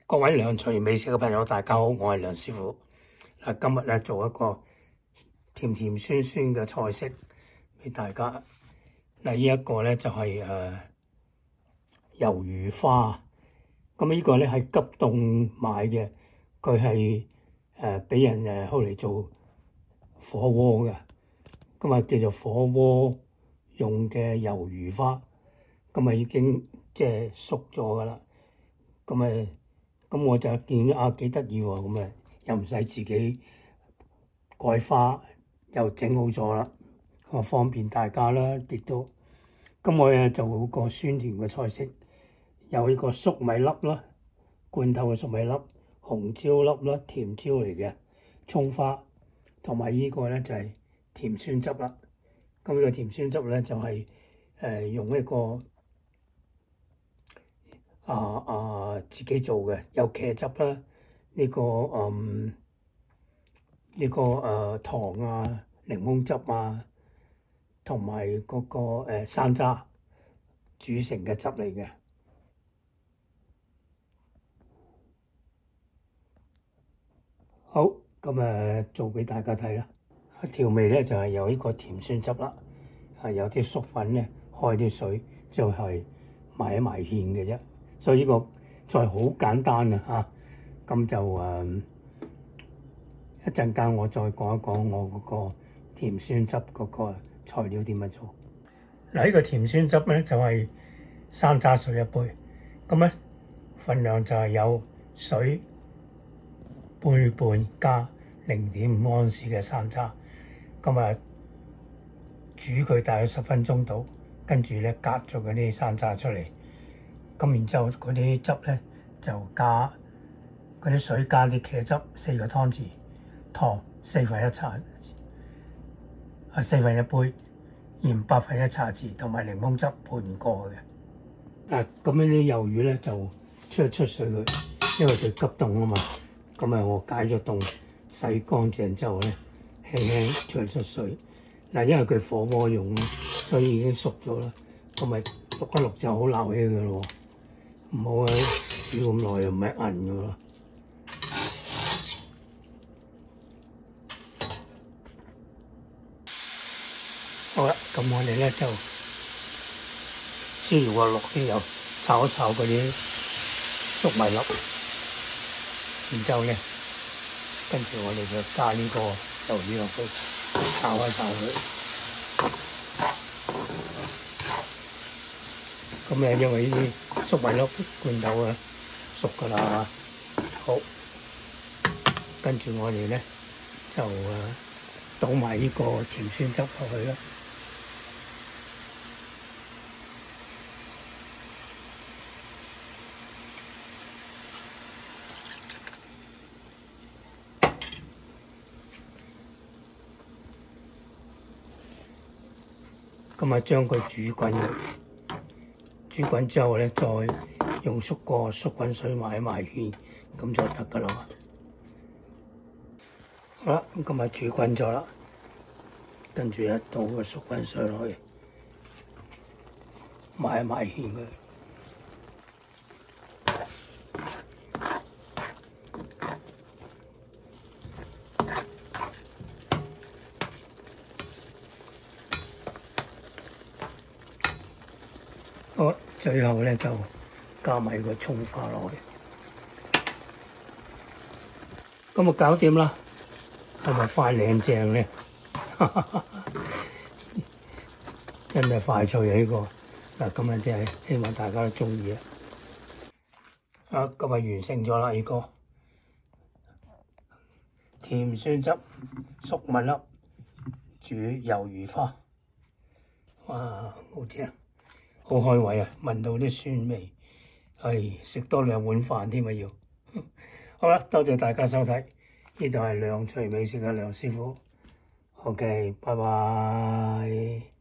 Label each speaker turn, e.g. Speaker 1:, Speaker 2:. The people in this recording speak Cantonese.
Speaker 1: 各位梁廚美食嘅朋友，大家好，我係梁師傅。今日咧做一個甜甜酸酸嘅菜式俾大家。呢一個咧就係魷魚花。咁呢個咧係急凍買嘅，佢係俾人攞嚟做火鍋嘅。咁啊叫做火鍋用嘅魷魚花，咁啊已經即係熟咗噶啦。咁我就見幾得意喎，咁又唔使自己改花，又整好咗啦，咁方便大家啦，亦都。咁我做個酸甜嘅菜式，有呢個粟米粒啦，罐頭嘅粟米粒、紅椒粒啦，甜椒嚟嘅，葱花，同埋呢個咧就係甜酸汁啦。咁呢個甜酸汁咧就係用一個自己做嘅，有茄汁啦，糖啊、檸檬汁啊，同埋嗰個山楂煮成嘅汁嚟嘅。好，咁做俾大家睇啦。調味咧就係有呢個甜酸汁啦，有啲粟粉咧開啲水，就係埋芡嘅啫。所以呢個菜好簡單啊！咁就一陣間我再講一講我嗰個甜酸汁嗰個材料點樣做。嗱，呢個甜酸汁咧就係山楂水1杯，咁咧份量就係有水杯半加0.5安士嘅山楂，咁煮佢大約10分鐘到，跟住咧隔咗嗰啲山楂出嚟。咁然之後嗰啲汁咧就加嗰啲水，加啲茄汁4個湯匙，糖1/4茶，1/4杯，鹽1/8茶匙，同埋檸檬汁半個嘅。咁呢啲魷魚咧就出水佢，因為佢急凍啊嘛。咁我解咗凍，洗乾淨之後咧，輕輕出水。因為佢火鍋用，所以已經熟咗啦。咁咪淥一淥就好撈起佢咯。唔好煮咁耐又唔係韌㗎喎。好啦，咁我哋咧就先搖個落啲油，炒一炒嗰啲粟米粒，然之後咧，跟住我哋就加呢個魷魚落去，炒一炒佢。咁因為呢啲粟米粒罐頭熟㗎啦，好，跟住我哋咧就倒埋呢個甜酸汁落去啦。咁將佢煮滾佢。煮滾之後咧，再用粟滾水埋芡，咁就得㗎啦。好啦，咁今日煮滾咗啦，跟住倒個粟滾水落去，埋芡佢。好，最後咧就加埋個葱花落去，咁搞掂啦，係咪快靚正咧？真係快脆啊！呢個咁真係希望大家都中意啊！咁完成咗啦，呢個甜酸汁粟米粒煮魷魚花，哇，好正！好開胃啊！聞到啲酸味，食多2碗飯添啊要。好啦，多謝大家收睇，呢度係梁廚美食嘅梁師傅。OK，拜拜。